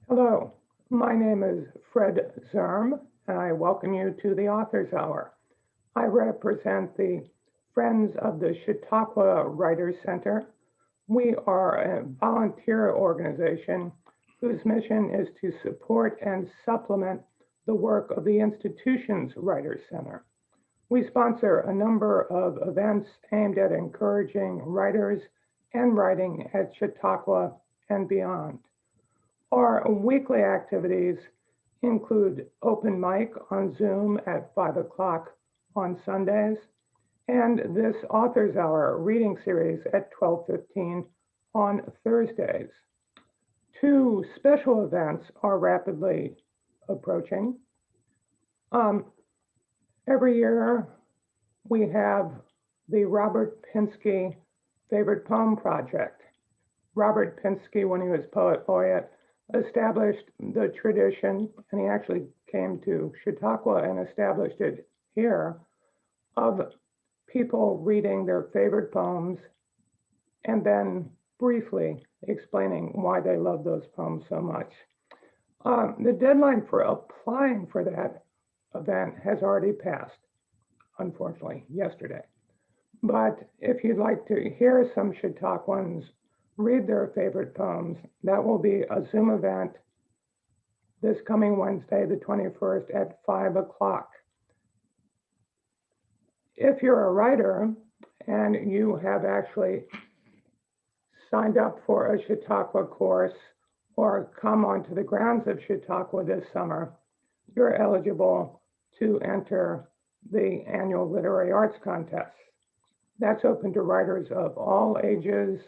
Hello, my name is Fred Zerm, and I welcome you to the Authors Hour. I represent the Friends of the Chautauqua Writers Center. We are a volunteer organization whose mission is to support and supplement the work of the institution's Writers Center. We sponsor a number of events aimed at encouraging writers and writing at Chautauqua and beyond. Our weekly activities include open mic on Zoom at 5 o'clock on Sundays, and this Authors Hour reading series at 12:15 on Thursdays. Two special events are rapidly approaching. Um, every year we have the Robert Pinsky Favorite Poem Project. Robert Pinsky, when he was poet laureate, established the tradition, and he actually came to Chautauqua and established it here, of people reading their favorite poems and then briefly explaining why they love those poems so much. The deadline for applying for that event has already passed, unfortunately, yesterday. But if you'd like to hear some Chautauquans read their favorite poems, that will be a Zoom event this coming Wednesday, the 21st at 5 o'clock. If you're a writer and you have actually signed up for a Chautauqua course or come onto the grounds of Chautauqua this summer, you're eligible to enter the annual Literary Arts Contest. That's open to writers of all ages.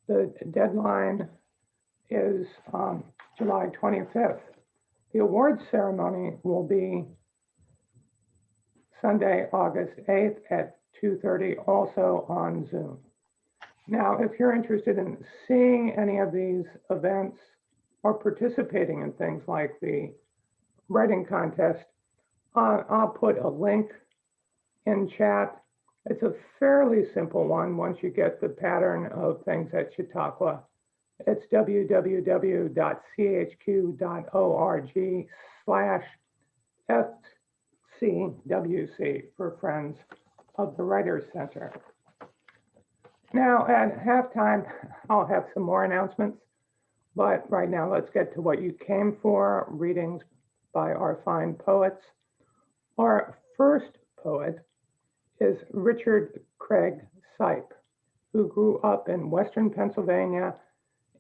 The deadline is July 25th. The awards ceremony will be Sunday, August 8th at 2:30, also on Zoom. Now, if you're interested in seeing any of these events or participating in things like the writing contest, I'll put a link in chat. It's a fairly simple one once you get the pattern of things at Chautauqua. It's www.chq.org/FCWC for Friends of the Writers Center. Now at halftime, I'll have some more announcements, but right now let's get to what you came for, readings by our fine poets. Our first poet is Richard Craig Sipe, who grew up in Western Pennsylvania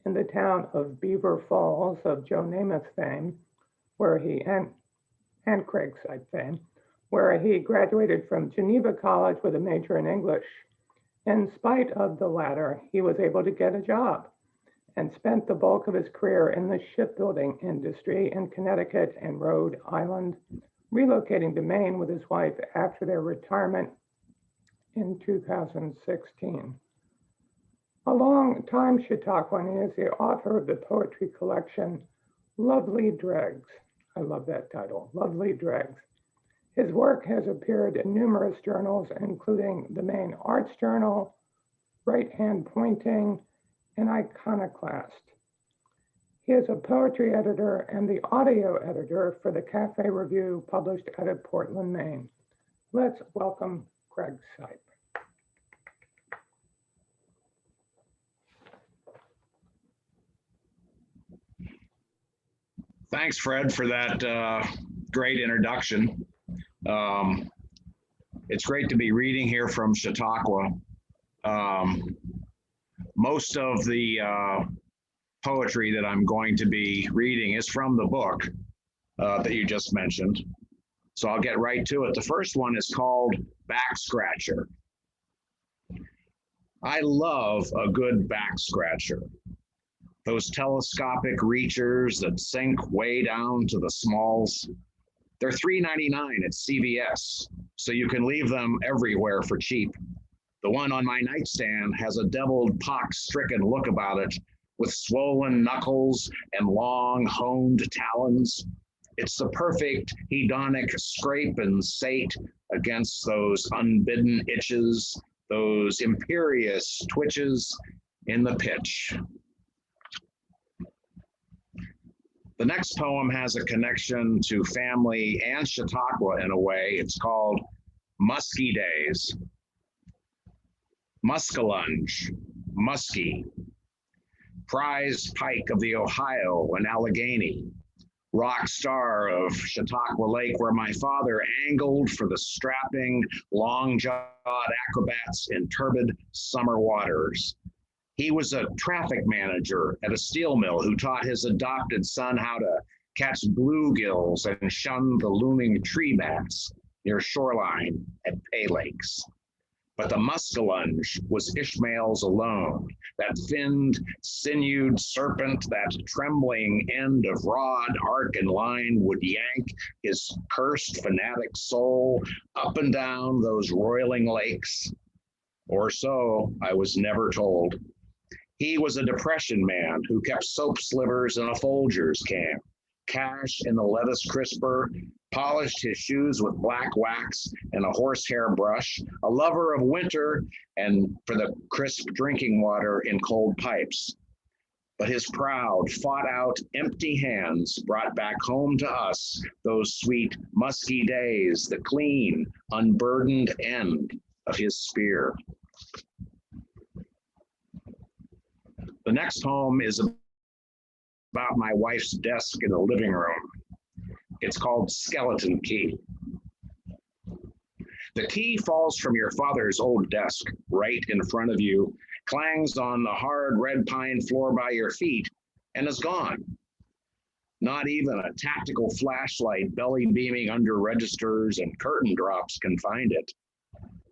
in the town of Beaver Falls of Joe Namath fame, where he, and Craig Sipe fame, where he graduated from Geneva College with a major in English. In spite of the latter, he was able to get a job and spent the bulk of his career in the shipbuilding industry in Connecticut and Rhode Island, relocating to Maine with his wife after their retirement in 2016. A long-time Chautauquan, he is the author of the poetry collection Lovely Dregs. I love that title, Lovely Dregs. His work has appeared in numerous journals, including the Maine Arts Journal, Right Hand Pointing, and Iconoclast. He is a poetry editor and the audio editor for the Cafe Review, published out of Portland, Maine. Let's welcome Craig Sipe. Thanks, Fred, for that great introduction. It's great to be reading here from Chautauqua. Most of the poetry that I'm going to be reading is from the book that you just mentioned. So I'll get right to it. The first one is called Back Scratcher. I love a good back scratcher. Those telescopic reachers that sink way down to the smalls. They're $3.99 at CVS, so you can leave them everywhere for cheap. The one on my nightstand has a deviled, pox-stricken look about it, with swollen knuckles and long, honed talons. It's the perfect hedonic scrape and sate against those unbidden itches, those imperious twitches in the pitch. The next poem has a connection to family and Chautauqua in a way. It's called Musky Days. Muskellunge, musky, prized pike of the Ohio and Allegheny, rock star of Chautauqua Lake, where my father angled for the strapping, long-jawed acrobats in turbid summer waters. He was a traffic manager at a steel mill who taught his adopted son how to catch bluegills and shun the looming tree bats near shoreline at Pay Lakes. But the muskellunge was Ishmael's alone, that finned, sinewed serpent, that trembling end of rod, arc, and line would yank his cursed fanatic soul up and down those roiling lakes. Or so I was never told. He was a depression man who kept soap slivers in a Folgers can, cash in the lettuce crisper, polished his shoes with black wax and a horsehair brush, a lover of winter and for the crisp drinking water in cold pipes. But his proud, fought-out, empty hands brought back home to us those sweet, musky days, the clean, unburdened end of his spear. The next poem is about my wife's desk in the living room. It's called Skeleton Key. The key falls from your father's old desk right in front of you, clangs on the hard red pine floor by your feet, and is gone. Not even a tactical flashlight belly beaming under registers and curtain drops can find it.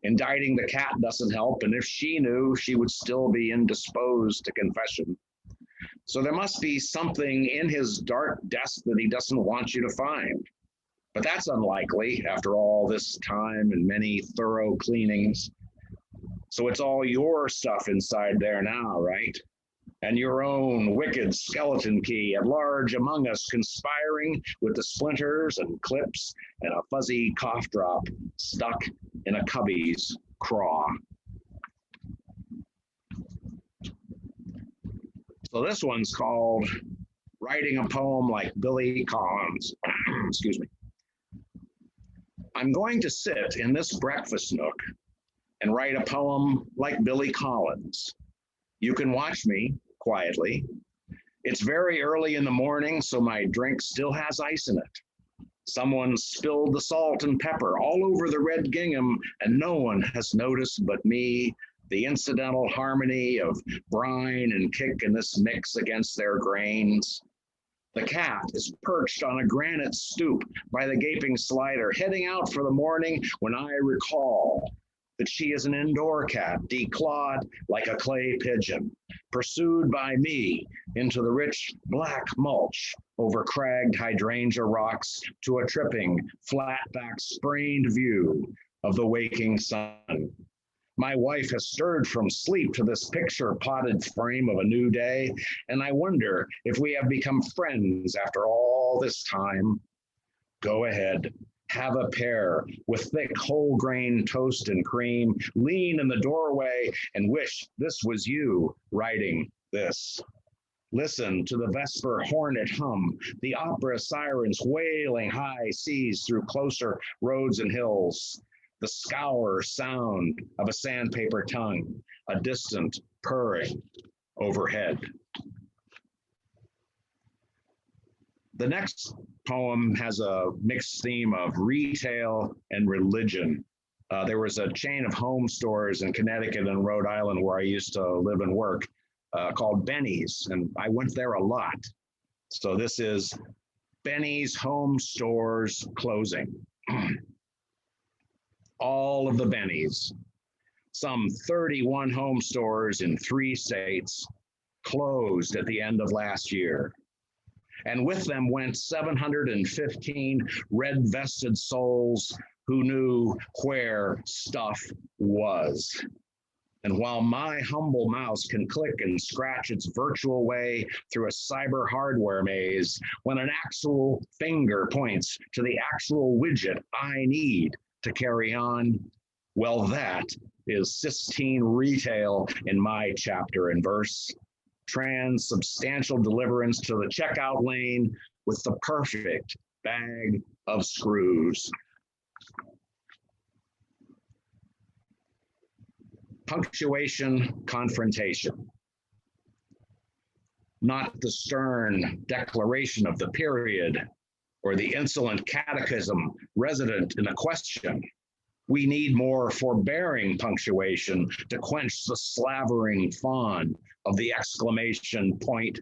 Indicting the cat doesn't help, and if she knew, she would still be indisposed to confession. So there must be something in his dark desk that he doesn't want you to find. But that's unlikely after all this time and many thorough cleanings. So it's all your stuff inside there now, right? And your own wicked skeleton key at large among us, conspiring with the splinters and clips and a fuzzy cough drop stuck in a cubby's craw. So this one's called Writing a Poem Like Billy Collins. Excuse me. I'm going to sit in this breakfast nook and write a poem like Billy Collins. You can watch me quietly. It's very early in the morning, so my drink still has ice in it. Someone spilled the salt and pepper all over the red gingham, and no one has noticed but me, the incidental harmony of brine and kick in this mix against their grains. The cat is perched on a granite stoop by the gaping slider, heading out for the morning when I recall that she is an indoor cat, declawed like a clay pigeon, pursued by me into the rich black mulch over cragged hydrangea rocks to a tripping, flat-back, sprained view of the waking sun. My wife has stirred from sleep to this picture-potted frame of a new day, and I wonder if we have become friends after all this time. Go ahead, have a pear with thick whole grain toast and cream, lean in the doorway and wish this was you writing this. Listen to the vesper hornet hum, the opera sirens wailing high seas through closer roads and hills. The scour sound of a sandpaper tongue, a distant purring overhead. The next poem has a mixed theme of retail and religion. There was a chain of home stores in Connecticut and Rhode Island where I used to live and work called Benny's, and I went there a lot. So this is Benny's Home Stores Closing. All of the Benny's, some 31 home stores in 3 states, closed at the end of last year. And with them went 715 red-vested souls who knew where stuff was. And while my humble mouse can click and scratch its virtual way through a cyber hardware maze, when an actual finger points to the actual widget I need to carry on, well, that is Sistine Retail in my chapter and verse. Transubstantial deliverance to the checkout lane with the perfect bag of screws. Punctuation confrontation. Not the stern declaration of the period or the insolent catechism resident in a question. We need more forbearing punctuation to quench the slavering fawn of the exclamation point.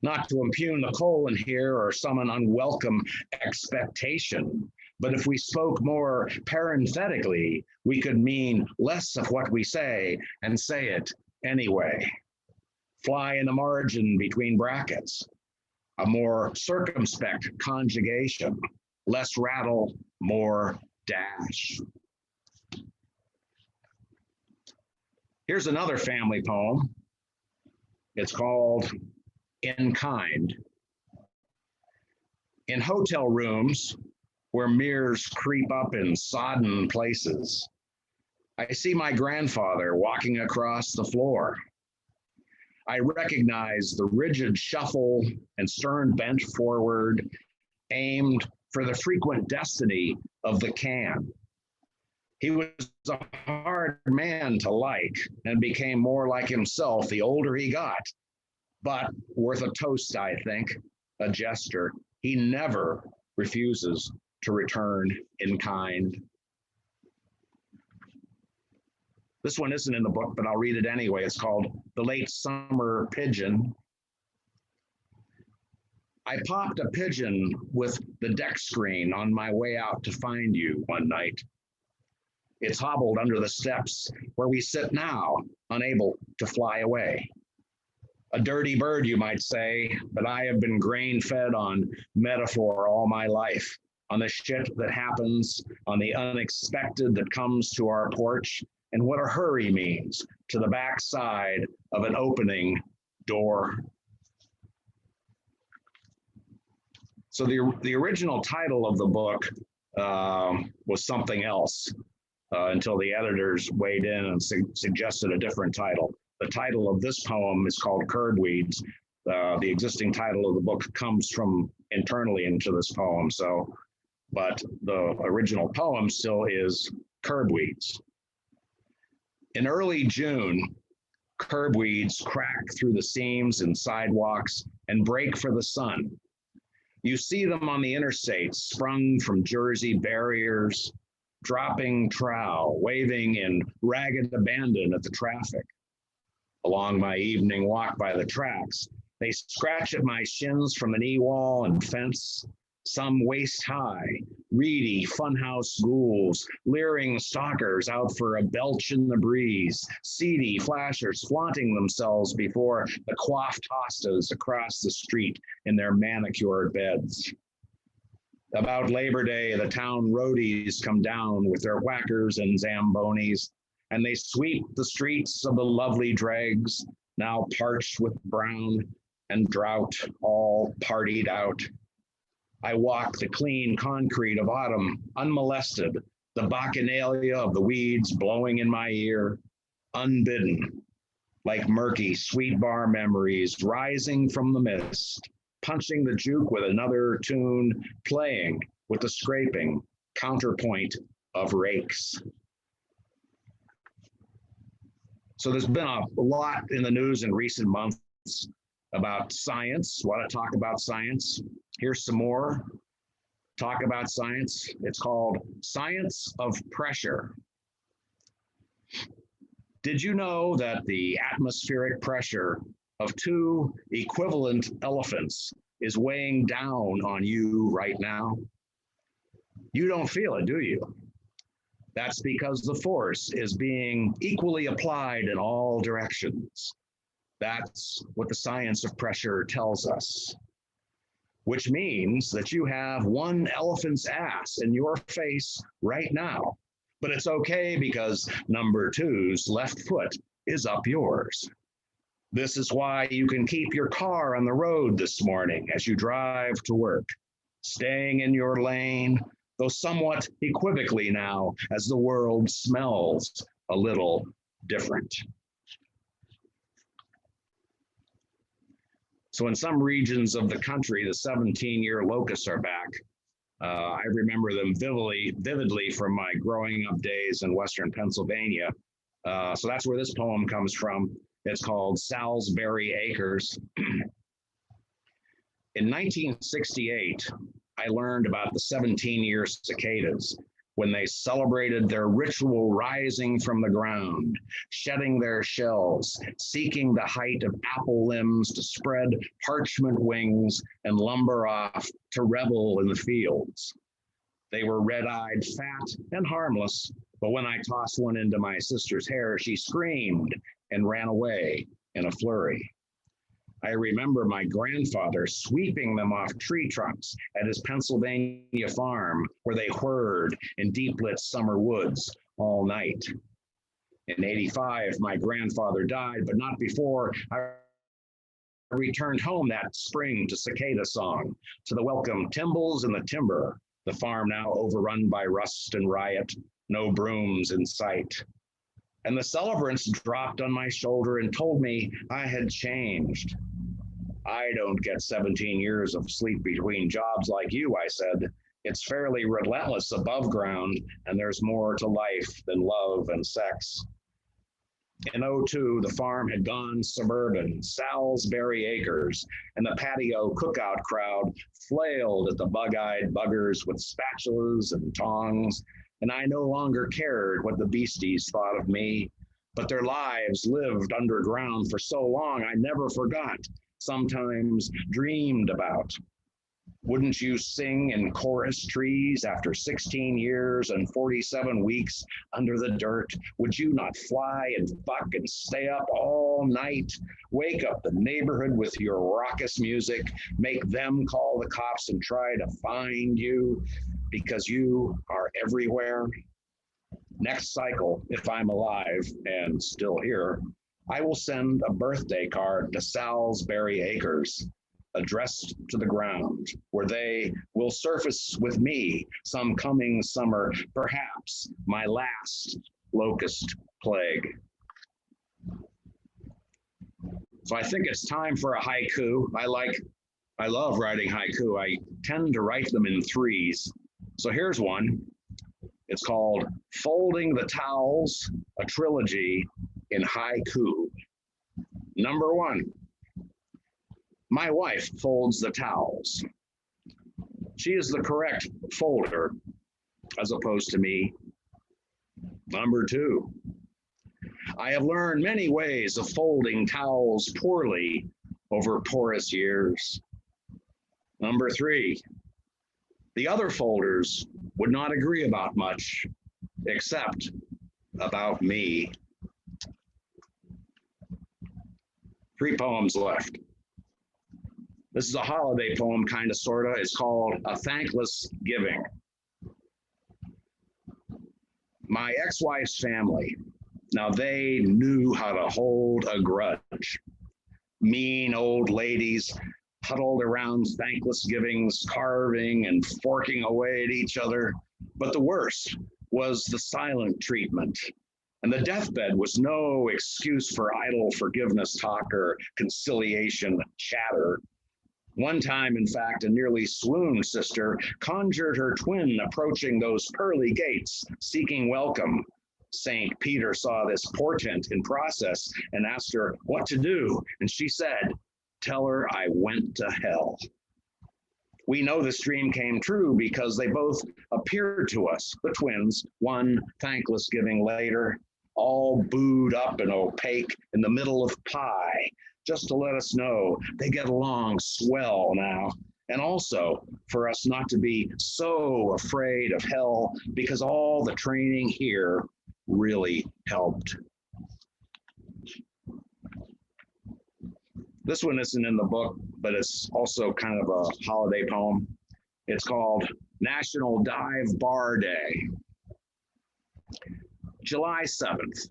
Not to impugn the colon here or summon unwelcome expectation, but if we spoke more parenthetically, we could mean less of what we say and say it anyway. Fly in the margin between brackets, a more circumspect conjugation, less rattle, more dash. Here's another family poem. It's called In Kind. In hotel rooms where mirrors creep up in sodden places, I see my grandfather walking across the floor. I recognize the rigid shuffle and stern bent forward, aimed for the frequent destiny of the can. He was a hard man to like and became more like himself the older he got, but worth a toast, I think, a gesture. He never refuses to return in kind. This one isn't in the book, but I'll read it anyway. It's called The Late Summer Pigeon. I popped a pigeon with the deck screen on my way out to find you one night. It's hobbled under the steps where we sit now, unable to fly away. A dirty bird, you might say, but I have been grain-fed on metaphor all my life, on the shit that happens, on the unexpected that comes to our porch, and what a hurry means to the backside of an opening door. So the original title of the book was something else until the editors weighed in and suggested a different title. The title of this poem is called Curd Weeds. The existing title of the book comes from internally into this poem. So, but the original poem still is Curd Weeds. In early June, curb weeds crack through the seams in sidewalks and break for the sun. You see them on the interstates, sprung from Jersey barriers, dropping trowel, waving in ragged abandon at the traffic. Along my evening walk by the tracks, they scratch at my shins from the knee wall and fence, some waist high, reedy funhouse ghouls, leering stalkers out for a belch in the breeze, seedy flashers flaunting themselves before the coiffed hostas across the street in their manicured beds. About Labor Day, the town roadies come down with their whackers and zambonis, and they sweep the streets of the Lovely Dregs, now parched with brown and drought, all partied out. I walk the clean concrete of autumn, unmolested, the bacchanalia of the weeds blowing in my ear, unbidden, like murky sweet bar memories rising from the mist, punching the juke with another tune, playing with the scraping counterpoint of rakes. So there's been a lot in the news in recent months about science. Want to talk about science? Here's some more talk about science. It's called Science of Pressure. Did you know that the atmospheric pressure of 2 equivalent elephants is weighing down on you right now? You don't feel it, do you? That's because the force is being equally applied in all directions. That's what the science of pressure tells us, which means that you have one elephant's ass in your face right now, but it's okay because number 2's left foot is up yours. This is why you can keep your car on the road this morning as you drive to work, staying in your lane, though somewhat equivocally now as the world smells a little different. So in some regions of the country, the 17-year locusts are back. I remember them vividly from my growing up days in Western Pennsylvania. So that's where this poem comes from. It's called Salisbury Acres. In 1968, I learned about the 17-year cicadas when they celebrated their ritual rising from the ground, shedding their shells, seeking the height of apple limbs to spread parchment wings and lumber off to revel in the fields. They were red-eyed, fat, and harmless, but when I tossed one into my sister's hair, she screamed and ran away in a flurry. I remember my grandfather sweeping them off tree trunks at his Pennsylvania farm where they whirred in deep-lit summer woods all night. In '85, my grandfather died, but not before I returned home that spring to cicada song, to the welcome timbles in the timber, the farm now overrun by rust and riot, no brooms in sight. And the celebrants dropped on my shoulder and told me I had changed. I don't get 17 years of sleep between jobs like you, I said. It's fairly relentless above ground, and there's more to life than love and sex. In '02, the farm had gone suburban, Salisbury Acres, and the patio cookout crowd flailed at the bug-eyed buggers with spatulas and tongs, and I no longer cared what the beasties thought of me, but their lives lived underground for so long I never forgot, sometimes dreamed about. Wouldn't you sing in chorus trees after 16 years and 47 weeks under the dirt? Would you not fly and buck and stay up all night? Wake up the neighborhood with your raucous music, make them call the cops and try to find you because you are everywhere? Next cycle, if I'm alive and still here, I will send a birthday card to Salisbury Acres, addressed to the ground, where they will surface with me some coming summer, perhaps my last locust plague. So I think it's time for a haiku. I love writing haiku. I tend to write them in threes. So here's one. It's called Folding the Towels, a trilogy in haiku. Number one. My wife folds the towels. She is the correct folder, as opposed to me. Number two, I have learned many ways of folding towels poorly over porous years. Number three, the other folders would not agree about much, except about me. 3 poems left. This is a holiday poem, kind of, sort of. It's called A Thankless Giving. My ex-wife's family, now they knew how to hold a grudge. Mean old ladies huddled around thankless givings, carving and forking away at each other. But the worst was the silent treatment. And the deathbed was no excuse for idle forgiveness talk or conciliation chatter. One time, in fact, a nearly swooned sister conjured her twin approaching those pearly gates, seeking welcome. St. Peter saw this portent in process and asked her what to do, and she said, "Tell her I went to hell." We know this dream came true because they both appeared to us, the twins, one thankless giving later, all booed up and opaque in the middle of pie, just to let us know they get along swell now. And also for us not to be so afraid of hell because all the training here really helped. This one isn't in the book, but it's also kind of a holiday poem. It's called National Dive Bar Day. July 7th.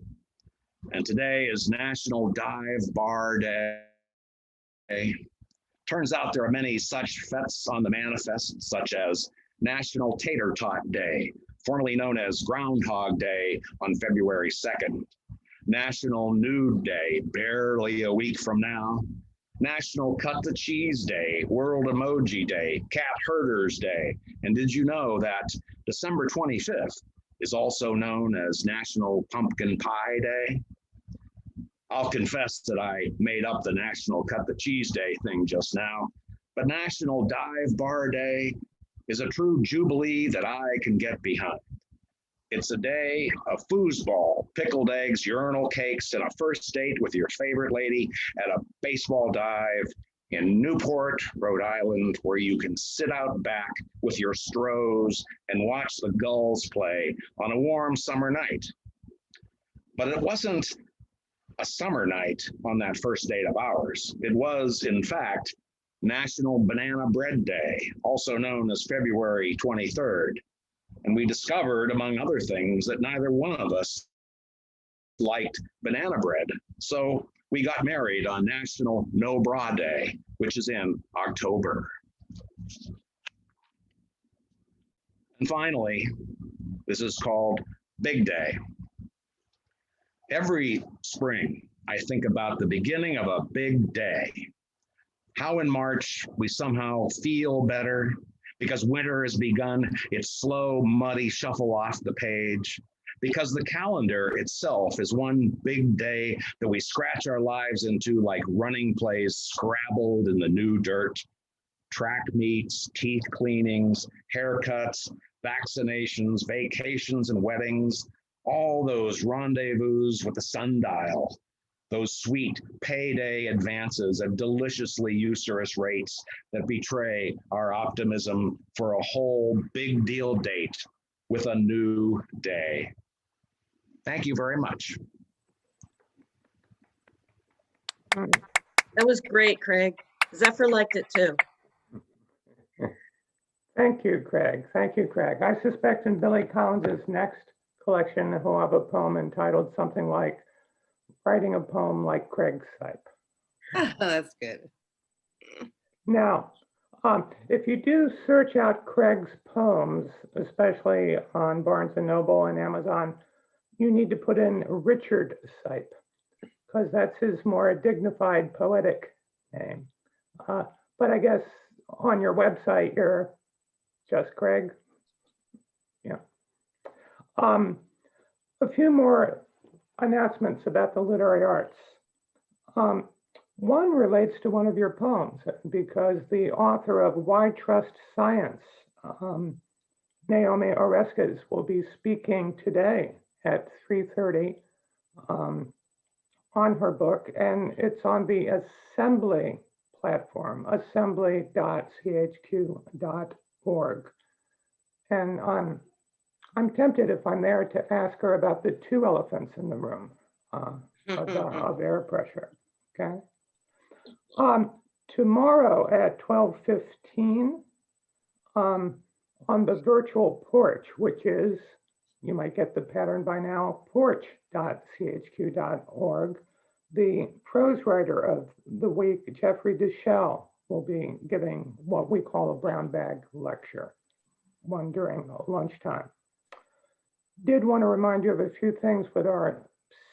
And today is National Dive Bar Day. Turns out there are many such fetes on the manifest, such as National Tater Tot Day, formerly known as Groundhog Day on February 2nd, National Nude Day, barely a week from now, National Cut the Cheese Day, World Emoji Day, Cat Herders Day. And did you know that December 25th is also known as National Pumpkin Pie Day? I'll confess that I made up the National Cut the Cheese Day thing just now, but National Dive Bar Day is a true jubilee that I can get behind. It's a day of foosball, pickled eggs, urinal cakes, and a first date with your favorite lady at a baseball dive in Newport, Rhode Island, where you can sit out back with your Strohs and watch the gulls play on a warm summer night. But it wasn't a summer night on that first date of ours. It was, in fact, National Banana Bread Day, also known as February 23rd. And we discovered, among other things, that neither one of us liked banana bread. So we got married on National No Bra Day, which is in October. And finally, this is called Big Day. Every spring, I think about the beginning of a big day. How in March we somehow feel better because winter has begun its slow, muddy shuffle off the page, because the calendar itself is one big day that we scratch our lives into like running plays scrabbled in the new dirt, track meets, teeth cleanings, haircuts, vaccinations, vacations and weddings, all those rendezvous with the sundial, those sweet payday advances at deliciously usurious rates that betray our optimism for a whole big deal date with a new day. Thank you very much. That was great, Craig. Zephyr liked it too. Thank you, Craig. Thank you, Craig. I suspect in Billy Collins's next collection, he'll have a poem entitled something like Writing a Poem Like Craig's Sipe. That's good. Now, if you do search out Craig's poems, especially on Barnes & Noble and Amazon, you need to put in Richard Sipe, because that's his more dignified poetic name. But I guess on your website, you're just Craig. Yeah. A few more announcements about the literary arts. One relates to one of your poems, because the author of Why Trust Science, Naomi Oreskes, will be speaking today at 3:30 on her book, and it's on the Assembly platform, assembly.chq.org. And I'm tempted, if I'm there, to ask her about the two elephants in the room of air pressure, okay? Tomorrow at 12:15, on the virtual porch, which is, you might get the pattern by now, porch.chq.org, the prose writer of the week, Jeffrey Deschel, will be giving what we call a brown bag lecture, one during lunchtime. Did want to remind you of a few things with our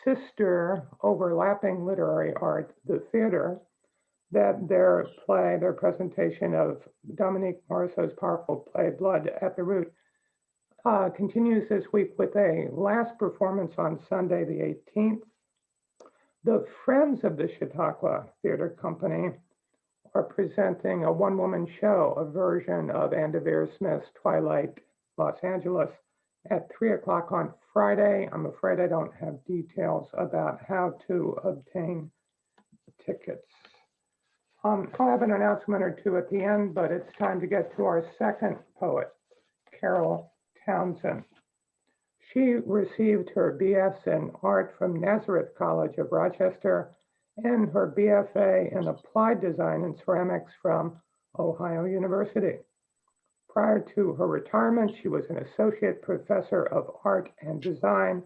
sister overlapping literary art, the theater, that their play, their presentation of Dominique Morisseau's powerful play, Blood at the Root, continues this week with a last performance on Sunday, the 18th. The Friends of the Chautauqua Theater Company are presenting a one-woman show, a version of Anne Devere Smith's Twilight Los Angeles, at 3 o'clock on Friday. I'm afraid I don't have details about how to obtain tickets. I'll have an announcement or two at the end, but it's time to get to our second poet, Carol Townsend. She received her BS in art from Nazareth College of Rochester and her BFA in applied design and ceramics from Ohio University. Prior to her retirement, she was an associate professor of art and design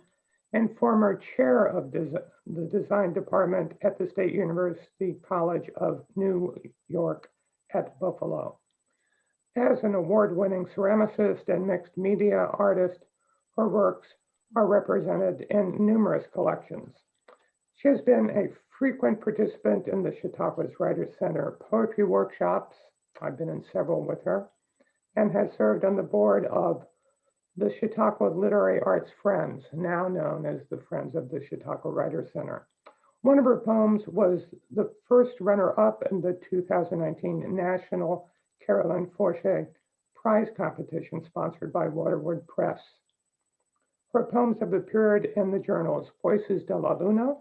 and former chair of the design department at the State University College of New York at Buffalo. As an award-winning ceramicist and mixed media artist, her works are represented in numerous collections. She has been a frequent participant in the Chautauqua's Writers Center poetry workshops. I've been in several with her, and has served on the board of the Chautauqua Literary Arts Friends, now known as the Friends of the Chautauqua Writers Center. One of her poems was the first runner-up in the 2019 National Carolyn Forche Prize Competition sponsored by Waterward Press. Her poems have appeared in the journals Voices de la Luna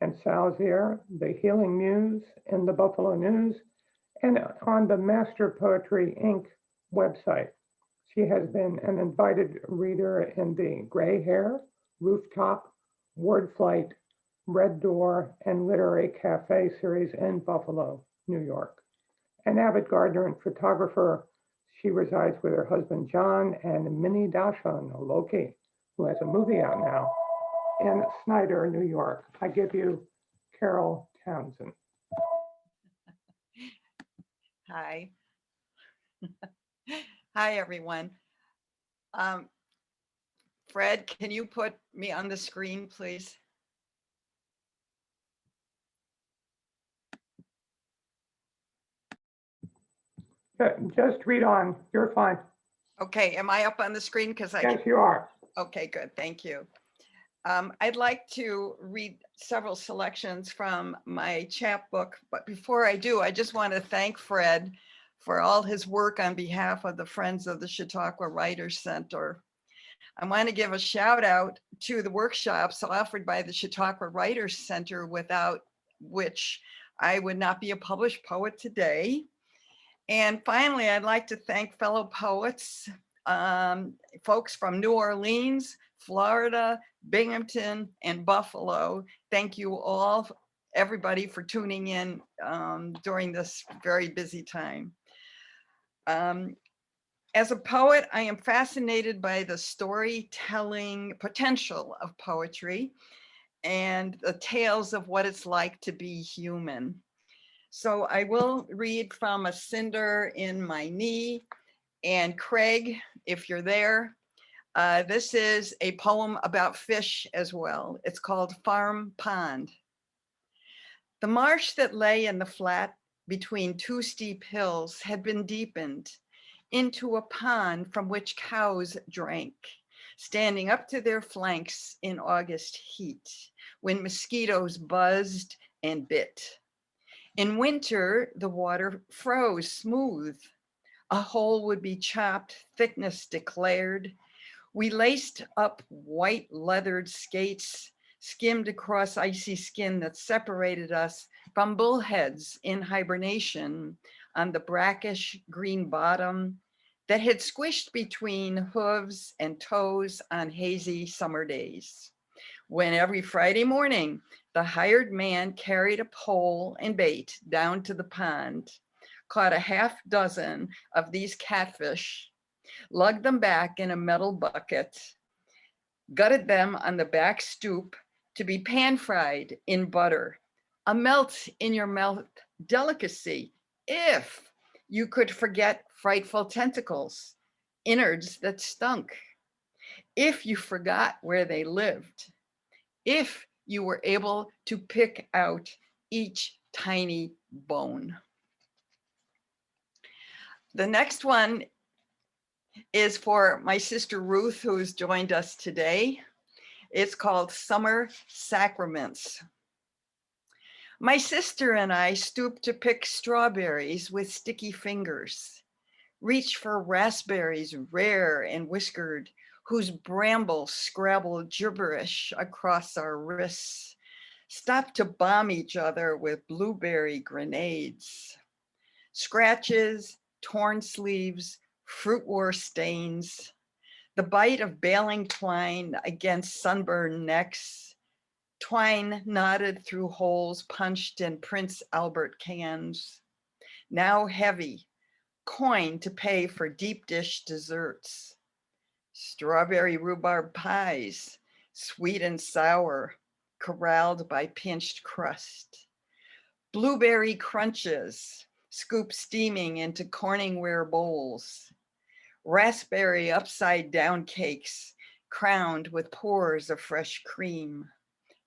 and Salzier, The Healing Muse, in the Buffalo News, and on the Master Poetry Inc. website. She has been an invited reader in the Gray Hair, Rooftop, Word Flight, Red Door, and Literary Cafe series in Buffalo, New York. An avid gardener and photographer, she resides with her husband John and Minnie Dashon, Loki, who has a movie out now, in Snyder, New York. I give you Carol Townsend. Hi. Hi, everyone. Fred, can you put me on the screen, please? Just read on. You're fine. Okay, am I up on the screen? Yes, you are. Okay, good, thank you. I'd like to read several selections from my chapbook, but before I do, I just want to thank Fred for all his work on behalf of the Friends of the Chautauqua Writers Center. I want to give a shout out to the workshops offered by the Chautauqua Writers Center, without which I would not be a published poet today. And finally, I'd like to thank fellow poets, folks from New Orleans, Florida, Binghamton, and Buffalo. Thank you all, everybody, for tuning in during this very busy time. As a poet, I am fascinated by the storytelling potential of poetry and the tales of what it's like to be human. So I will read from A Cinder in My Knee. And Craig, if you're there, this is a poem about fish as well. It's called Farm Pond. The marsh that lay in the flat between two steep hills had been deepened into a pond from which cows drank, standing up to their flanks in August heat, when mosquitoes buzzed and bit. In winter, the water froze smooth. A hole would be chopped, thickness declared. We laced up white leathered skates, skimmed across icy skin that separated us from bullheads in hibernation on the brackish green bottom that had squished between hooves and toes on hazy summer days, when every Friday morning, the hired man carried a pole and bait down to the pond, caught a half dozen of these catfish, lugged them back in a metal bucket, gutted them on the back stoop to be pan-fried in butter, a melt in your mouth delicacy, if you could forget frightful tentacles, innards that stunk, if you forgot where they lived, if you were able to pick out each tiny bone. The next one is for my sister Ruth, who's joined us today. It's called Summer Sacraments. My sister and I stooped to pick strawberries with sticky fingers, reach for raspberries rare and whiskered, whose brambles scrabbled gibberish across our wrists, stopped to bomb each other with blueberry grenades. Scratches, torn sleeves, fruit war stains, the bite of baling twine against sunburned necks, twine knotted through holes punched in Prince Albert cans, now heavy, coin to pay for deep dish desserts, strawberry rhubarb pies, sweet and sour, corralled by pinched crust, blueberry crunches, scooped steaming into Corningware bowls, raspberry upside down cakes crowned with pours of fresh cream,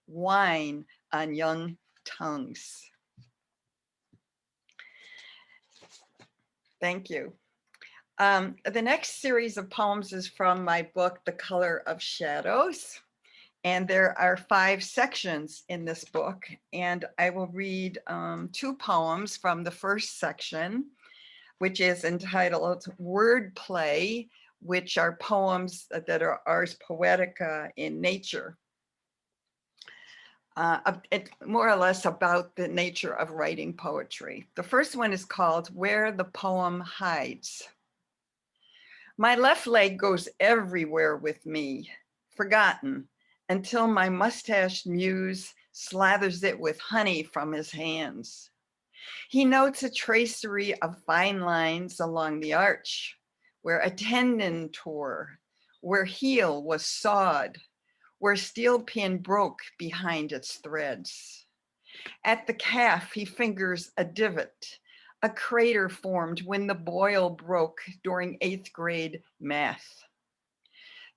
wine on young tongues. Thank you. The next series of poems is from my book, The Color of Shadows. And there are 5 sections in this book. And I will read 2 poems from the first section, which is entitled Wordplay, which are poems that are Ars Poetica in nature. More or less about the nature of writing poetry. The first one is called Where the Poem Hides. My left leg goes everywhere with me, forgotten, until my mustached muse slathers it with honey from his hands. He notes a tracery of fine lines along the arch, where a tendon tore, where heel was sawed, where steel pin broke behind its threads. At the calf, he fingers a divot, a crater formed when the boil broke during 8th grade math.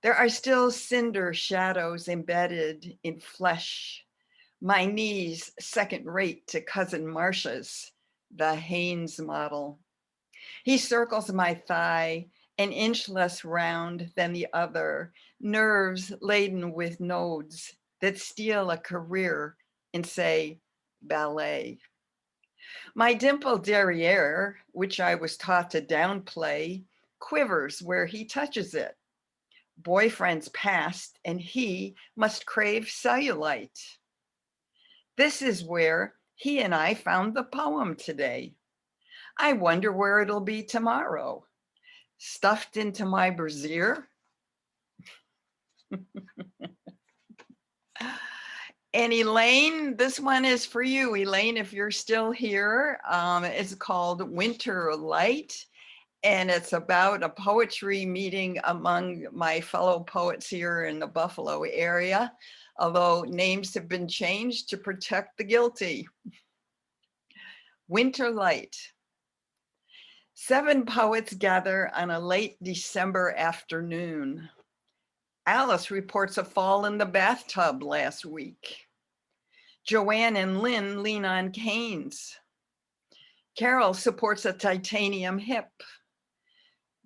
There are still cinder shadows embedded in flesh, my knees second rate to cousin Marcia's, the Haynes model. He circles my thigh, an inch less round than the other, nerves laden with nodes that steal a career in, say, ballet. My dimpled derriere, which I was taught to downplay, quivers where he touches it. Boyfriend's past, and he must crave cellulite. This is where he and I found the poem today. I wonder where it'll be tomorrow. Stuffed into my brassiere? And Elaine, this one is for you. Elaine, if you're still here, it's called Winter Light. And it's about a poetry meeting among my fellow poets here in the Buffalo area, although names have been changed to protect the guilty. Winter Light. 7 poets gather on a late December afternoon. Alice reports a fall in the bathtub last week. Joanne and Lynn lean on canes. Carol supports a titanium hip.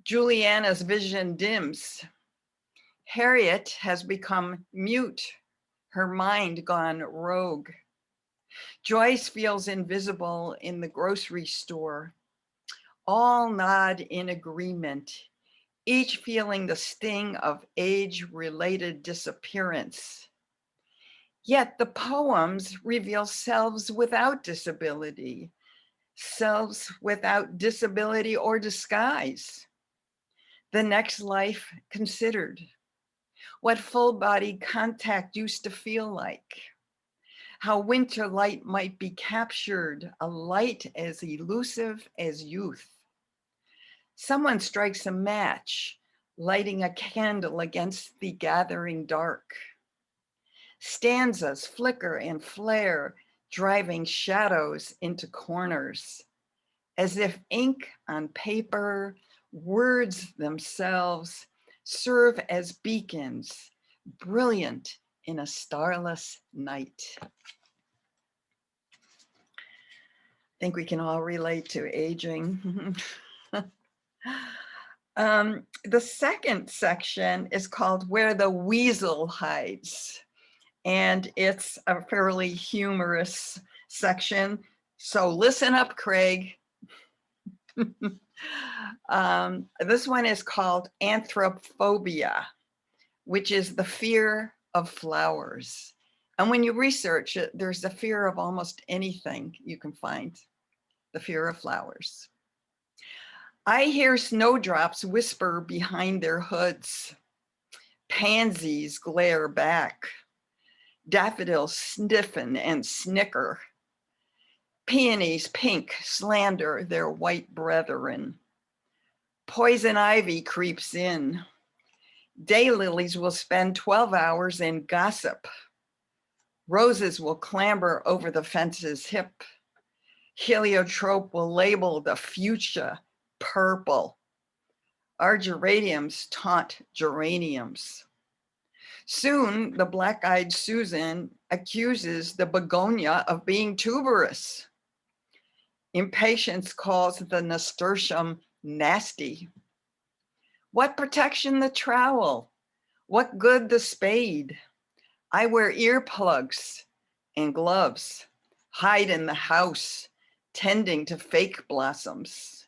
Juliana's vision dims. Harriet has become mute, her mind gone rogue. Joyce feels invisible in the grocery store. All nod in agreement, each feeling the sting of age-related disappearance. Yet the poems reveal selves without disability, selves without disability or disguise. The next life considered, what full body contact used to feel like, how winter light might be captured, a light as elusive as youth. Someone strikes a match, lighting a candle against the gathering dark. Stanzas flicker and flare, driving shadows into corners, as if ink on paper, words themselves serve as beacons, brilliant in a starless night. I think we can all relate to aging. The second section is called Where the Weasel Hides. And it's a fairly humorous section. So listen up, Craig. This one is called Anthropophobia, which is the fear of flowers. And when you research it, there's a fear of almost anything you can find, the fear of flowers. I hear snowdrops whisper behind their hoods. Pansies glare back. Daffodils stiffen and snicker. Peonies pink slander their white brethren. Poison ivy creeps in. Daylilies will spend 12 hours in gossip. Roses will clamber over the fence's hip. Heliotrope will label the fuchsia purple. Our geraniums taunt geraniums. Soon, the black-eyed Susan accuses the begonia of being tuberous. Impatience calls the nasturtium nasty. What protection the trowel? What good the spade? I wear earplugs and gloves, hide in the house, tending to fake blossoms.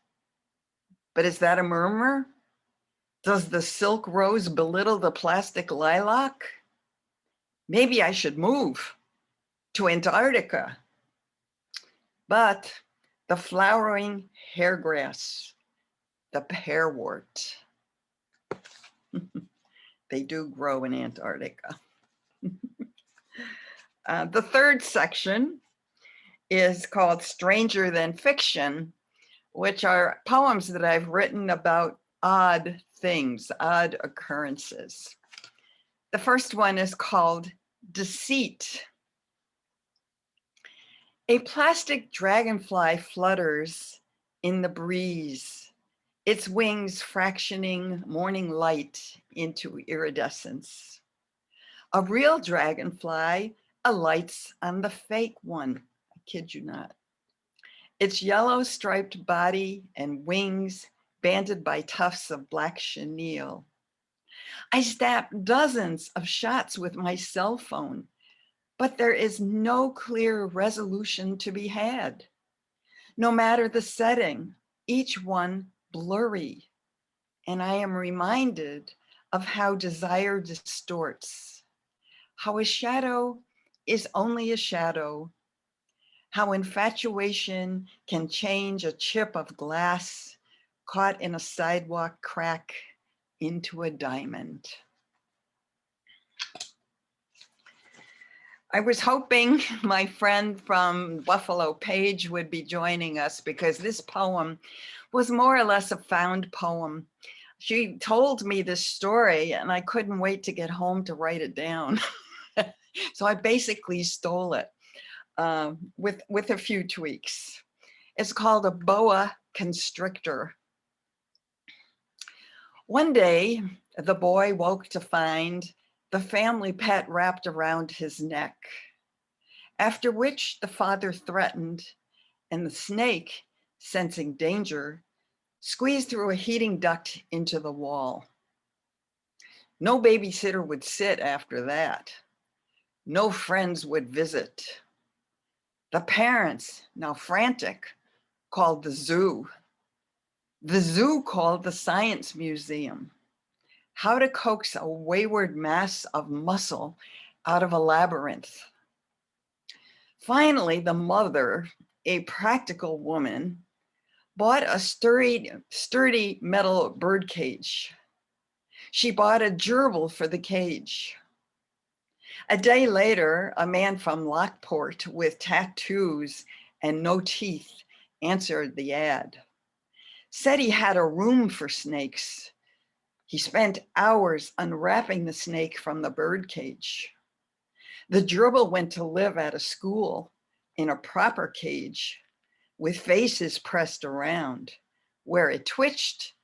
But is that a murmur? Does the silk rose belittle the plastic lilac? Maybe I should move to Antarctica. But the flowering hairgrass, the pearwort, they do grow in Antarctica. The third section is called Stranger Than Fiction, which are poems that I've written about odd things, odd occurrences. The first one is called Deceit. A plastic dragonfly flutters in the breeze, its wings fractioning morning light into iridescence. A real dragonfly alights on the fake one, I kid you not. Its yellow striped body and wings banded by tufts of black chenille. I snapped dozens of shots with my cell phone, but there is no clear resolution to be had. No matter the setting, each one blurry. And I am reminded of how desire distorts, how a shadow is only a shadow, how infatuation can change a chip of glass caught in a sidewalk crack into a diamond. I was hoping my friend from Buffalo, Paige, would be joining us because this poem was more or less a found poem. She told me this story and I couldn't wait to get home to write it down. So I basically stole it with a few tweaks. It's called a boa constrictor. One day, the boy woke to find the family pet wrapped around his neck, after which the father threatened, and the snake, sensing danger, squeezed through a heating duct into the wall. No babysitter would sit after that. No friends would visit. The parents, now frantic, called the zoo. The zoo called the science museum. How to coax a wayward mass of muscle out of a labyrinth. Finally, the mother, a practical woman, bought a sturdy metal bird cage. She bought a gerbil for the cage. A day later, a man from Lockport with tattoos and no teeth answered the ad. Said he had a room for snakes. He spent hours unwrapping the snake from the bird cage. The gerbil went to live at a school in a proper cage with faces pressed around. Where it twitched,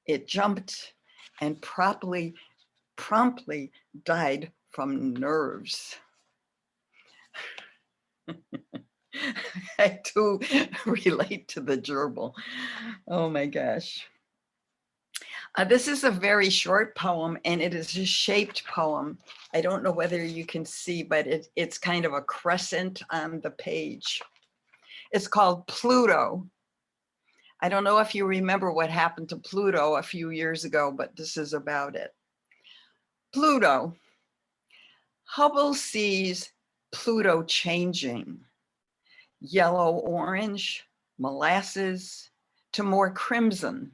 it jumped, and promptly died from nerves. I do relate to the gerbil. Oh my gosh. This is a very short poem and it is a shaped poem. I don't know whether you can see, but it's kind of a crescent on the page. It's called Pluto. I don't know if you remember what happened to Pluto a few years ago, but this is about it. Pluto. Hubble sees Pluto changing. Yellow, orange, molasses, to more crimson.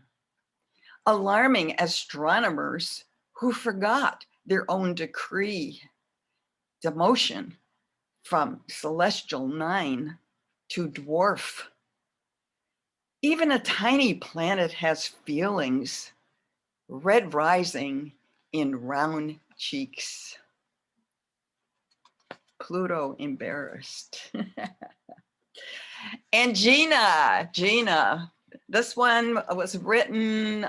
Alarming astronomers who forgot their own decree. Demotion from celestial 9 to dwarf. Even a tiny planet has feelings, red rising in round cheeks. Pluto embarrassed. And Gina, this one was written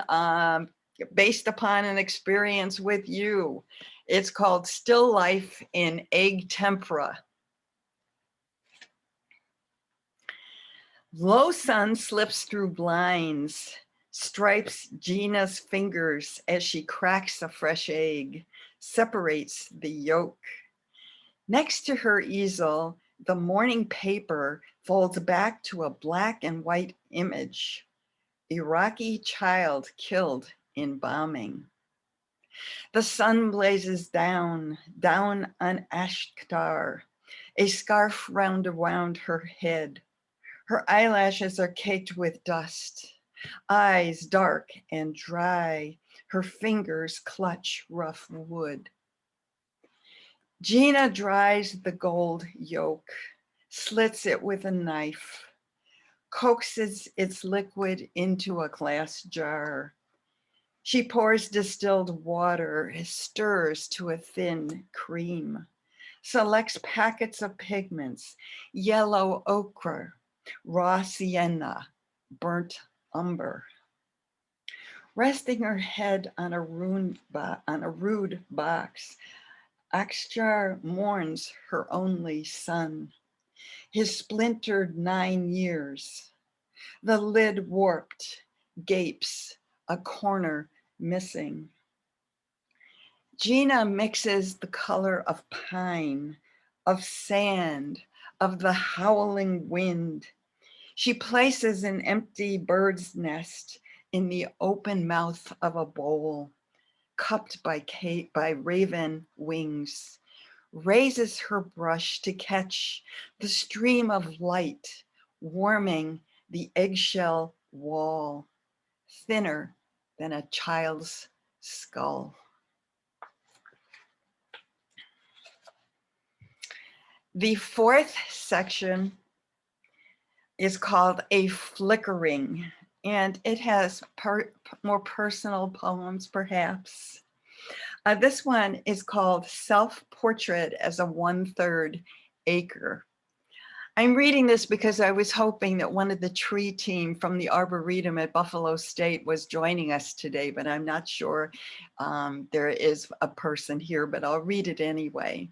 based upon an experience with you. It's called Still Life in Egg Tempera. Low sun slips through blinds, stripes Gina's fingers as she cracks a fresh egg, separates the yolk. Next to her easel, the morning paper folds back to a black and white image. Iraqi child killed in bombing. The sun blazes down on Ashtar, a scarf round around her head. Her eyelashes are caked with dust, eyes dark and dry. Her fingers clutch rough wood. Gina dries the gold yolk, slits it with a knife, coaxes its liquid into a glass jar. She pours distilled water, stirs to a thin cream, selects packets of pigments, yellow ochre, raw sienna, burnt umber. Resting her head on a rude box, Akshar mourns her only son, his splintered 9 years. The lid warped, gapes, a corner missing. Gina mixes the color of pine, of sand, of the howling wind. She places an empty bird's nest in the open mouth of a bowl, cupped by raven wings, raises her brush to catch the stream of light, warming the eggshell wall, thinner than a child's skull. The fourth section is called A Flickering, and it has more personal poems, perhaps. This one is called Self-Portrait as a 1/3 Acre. I'm reading this because I was hoping that one of the tree team from the Arboretum at Buffalo State was joining us today, but I'm not sure there is a person here, but I'll read it anyway.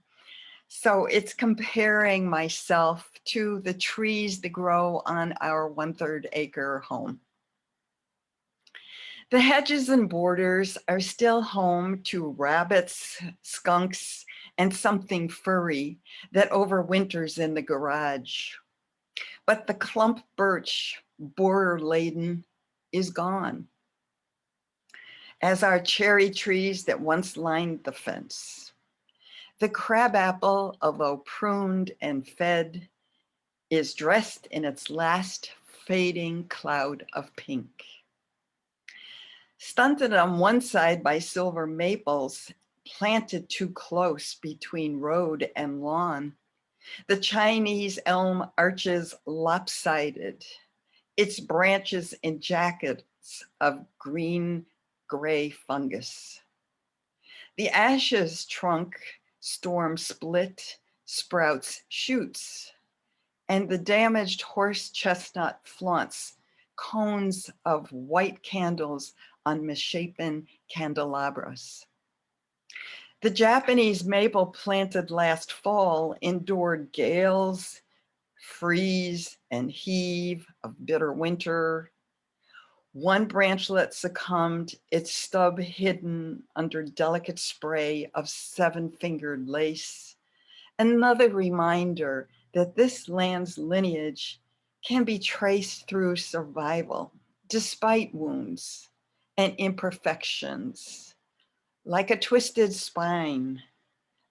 So it's comparing myself to the trees that grow on our 1/3 acre home. The hedges and borders are still home to rabbits, skunks, and something furry that overwinters in the garage. But the clump birch, borer laden, is gone, as are cherry trees that once lined the fence. The crabapple, although pruned and fed, is dressed in its last fading cloud of pink. Stunted on one side by silver maples, planted too close between road and lawn, the Chinese elm arches lopsided, its branches in jackets of green-gray fungus. The ashes trunk storm split, sprouts shoots, and the damaged horse chestnut flaunts cones of white candles on misshapen candelabras. The Japanese maple planted last fall endured gales, freeze and heave of bitter winter. One branchlet succumbed, its stub hidden under delicate spray of 7-fingered lace. Another reminder that this land's lineage can be traced through survival, despite wounds and imperfections, like a twisted spine,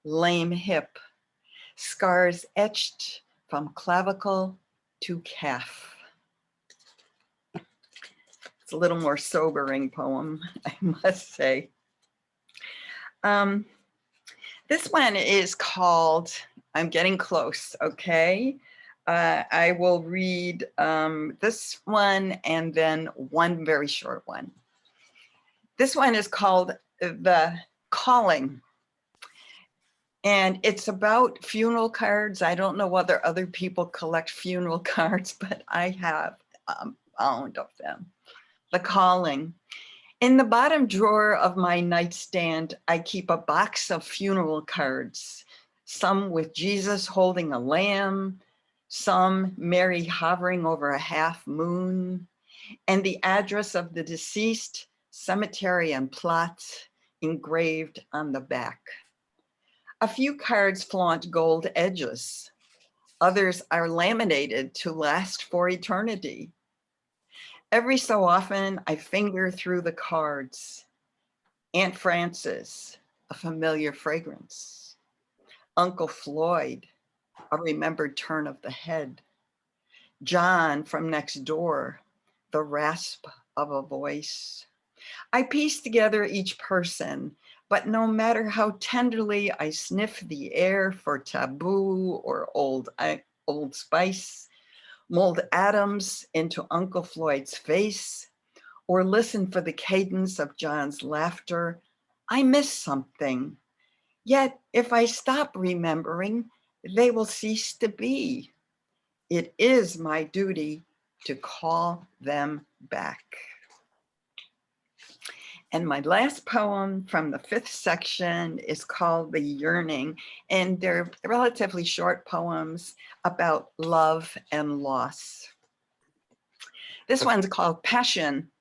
lame hip, scars etched from clavicle to calf. It's a little more sobering poem, I must say. This one is called, I'm getting close, okay? I will read this one and then one very short one. This one is called The Calling. And it's about funeral cards. I don't know whether other people collect funeral cards, but I have a pound of them. The Calling. In the bottom drawer of my nightstand, I keep a box of funeral cards, some with Jesus holding a lamb, some Mary hovering over a half moon, and the address of the deceased, cemetery and plot engraved on the back. A few cards flaunt gold edges. Others are laminated to last for eternity. Every so often, I finger through the cards. Aunt Frances, a familiar fragrance. Uncle Floyd, a remembered turn of the head. John from next door, the rasp of a voice. I piece together each person, but no matter how tenderly I sniff the air for taboo or old spice, mold atoms into Uncle Floyd's face, or listen for the cadence of John's laughter, I miss something. Yet if I stop remembering, they will cease to be. It is my duty to call them back. And my last poem from the 5th section is called The Yearning, and they're relatively short poems about love and loss. This one's called Passion.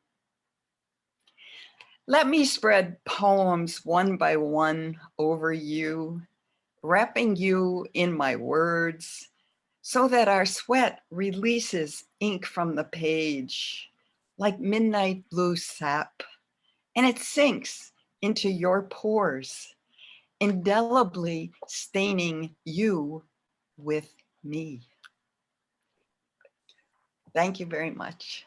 Let me spread poems one by one over you, wrapping you in my words, so that our sweat releases ink from the page, like midnight blue sap, and it sinks into your pores, indelibly staining you with me. Thank you very much.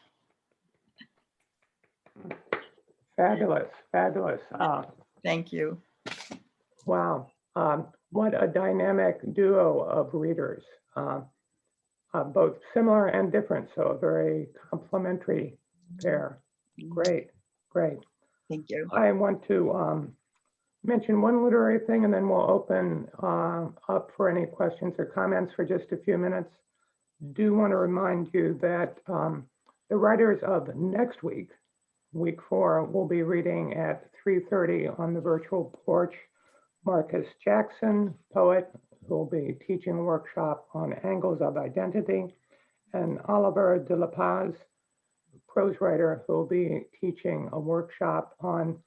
Fabulous, fabulous. Thank you. Wow. What a dynamic duo of readers, both similar and different, so a very complementary pair. Great, great. Thank you. I want to mention one literary thing, and then we'll open up for any questions or comments for just a few minutes. Do want to remind you that the writers of next week, week 4, will be reading at 3:30 on the virtual porch. Marcus Jackson, poet, who will be teaching a workshop on angles of identity, and Oliver de la Paz, prose writer, who will be teaching a workshop on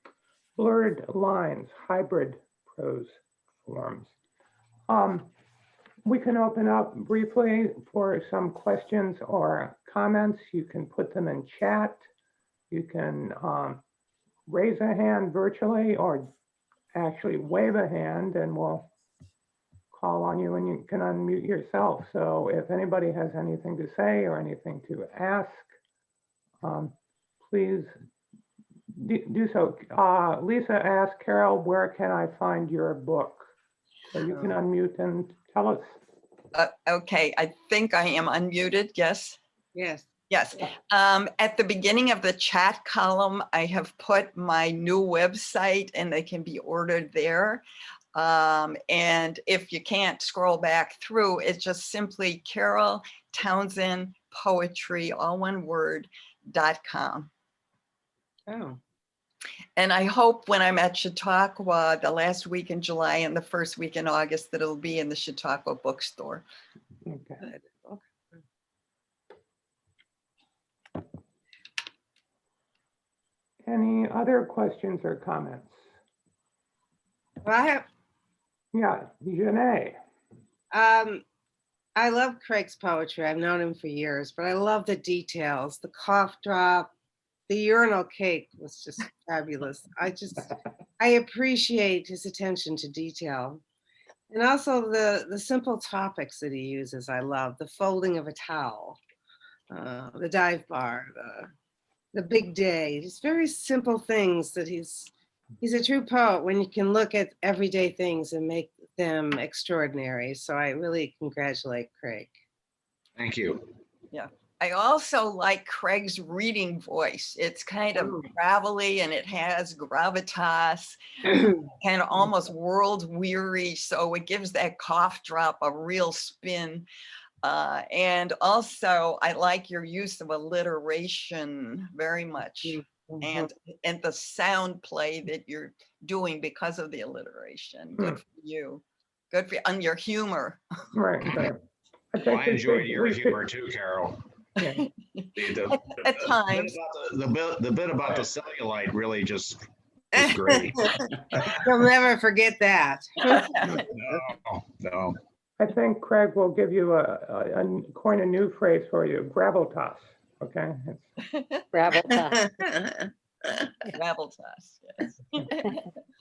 blurred lines, hybrid prose forms. We can open up briefly for some questions or comments. You can put them in chat. You can raise a hand virtually or actually wave a hand, and we'll call on you and you can unmute yourself. So if anybody has anything to say or anything to ask, please do so. Lisa asked, Carol, where can I find your book? So you can unmute and tell us. Okay, I think I am unmuted, yes? Yes. Yes. At the beginning of the chat column, I have put my new website and they can be ordered there. And if you can't scroll back through, it's just simply Carol Townsend Poetry, all one word, .com. Oh. And I hope when I'm at Chautauqua, the last week in July and the first week in August, that it'll be in the Chautauqua bookstore. Okay. Good. Okay. Any other questions or comments? Well, I have, Yeah, Janae. I love Craig's poetry. I've known him for years, but I love the details. The cough drop, the urinal cake was just fabulous. I appreciate his attention to detail. And also the simple topics that he uses, I love. The folding of a towel, the dive bar, the big day. Just very simple things that he's a true poet when you can look at everyday things and make them extraordinary. So I really congratulate Craig. Thank you. Yeah. I also like Craig's reading voice. It's kind of gravelly and it has gravitas, kind of almost world weary. So it gives that cough drop a real spin. And also I like your use of alliteration very much. and the sound play that you're doing because of the alliteration. Good for you. Good for you. And your humor. Right. I Well, think I we enjoyed should- your we should- humor too, Carol. yeah. At times. The bit about the cellulite really just was great. You'll never forget that. No. I think Craig will give you coin a new phrase for you, gravitas. Okay. Gravel toss. Gravel toss, yes.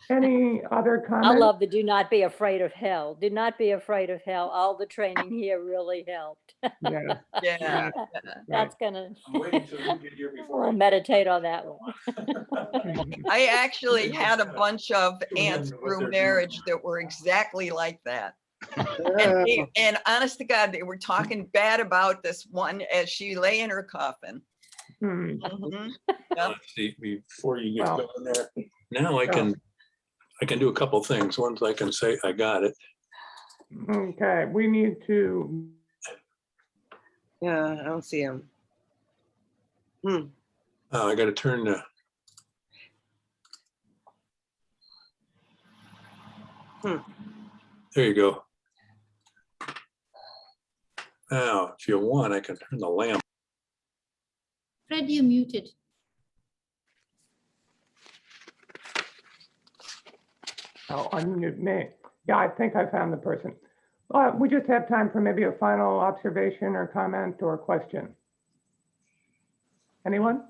Any other I comments? love the do not be afraid of hell. Do not be afraid of hell. All the training here really helped. Yeah. Yeah. That's gonna, I'm waiting till you get here before I'll I. meditate on that one. I actually had a bunch of aunts through marriage that were exactly like that. And honest to God, they were talking bad about this one as she lay in her coffin. Hmm. Mhm. See, before you get Well. going there, now I can do a couple things. Once I can say I got it. Okay, we need to, Yeah, I don't see him. I got to turn the. There you go. Now, if you want, I can turn the lamp. Fred, you muted. unmute me. Yeah, I think I found the person. We just have time for maybe a final observation or comment or question. Anyone?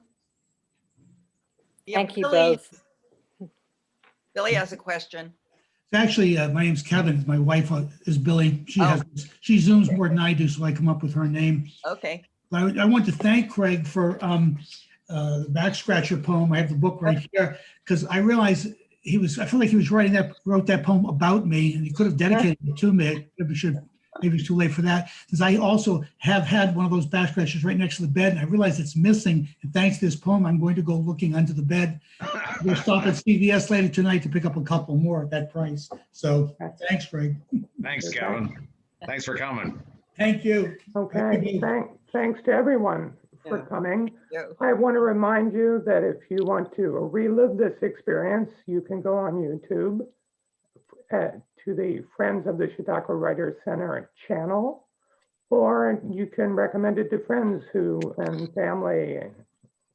Yeah, Thank you Billy- both. Billy has a question. Actually, my name's Kevin. My wife is Billy. She Zooms more than I do, so I come up with her name. Okay. But I want to thank Craig for the back scratcher poem. I have the book right here because I realized I feel like he was wrote that poem about me, and he could have dedicated it to me. Maybe it's too late for that, because I also have had one of those back scratchers right next to the bed, and I realized it's missing. And thanks to this poem, I'm going to go looking under the bed. We'll stop at CVS later tonight to pick up a couple more at that price. So thanks, Craig. Thanks, Kevin. Thanks for coming. Thank you. Okay, thanks to everyone for coming. Yeah. I want to remind you that if you want to relive this experience, you can go on YouTube to the Friends of the Chautauqua Writers Center channel, or you can recommend it to friends and family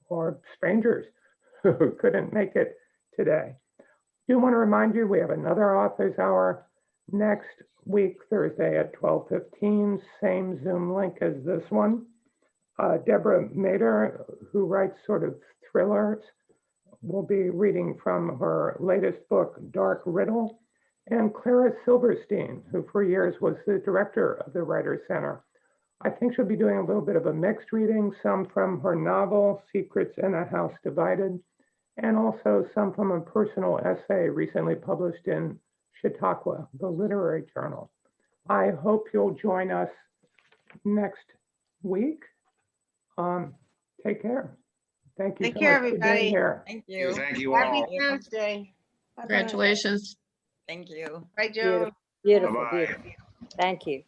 or strangers who couldn't make it today. I do want to remind you we have another Authors Hour next week, Thursday at 12:15, same Zoom link as this one. Deborah Mader, who writes sort of thrillers, will be reading from her latest book, Dark Riddle, and Clara Silverstein, who for years was the director of the Writers Center. I think she'll be doing a little bit of a mixed reading, some from her novel, Secrets in a House Divided, and also some from a personal essay recently published in Chautauqua, the literary journal. I hope you'll join us next week. Take care. Thank you Take so care, much for being everybody. here. Thank you. Thank you Happy all. Thursday. Bye-bye. Congratulations. Thank you. Bye, Joan. Beautiful, Bye-bye. beautiful. Thank you.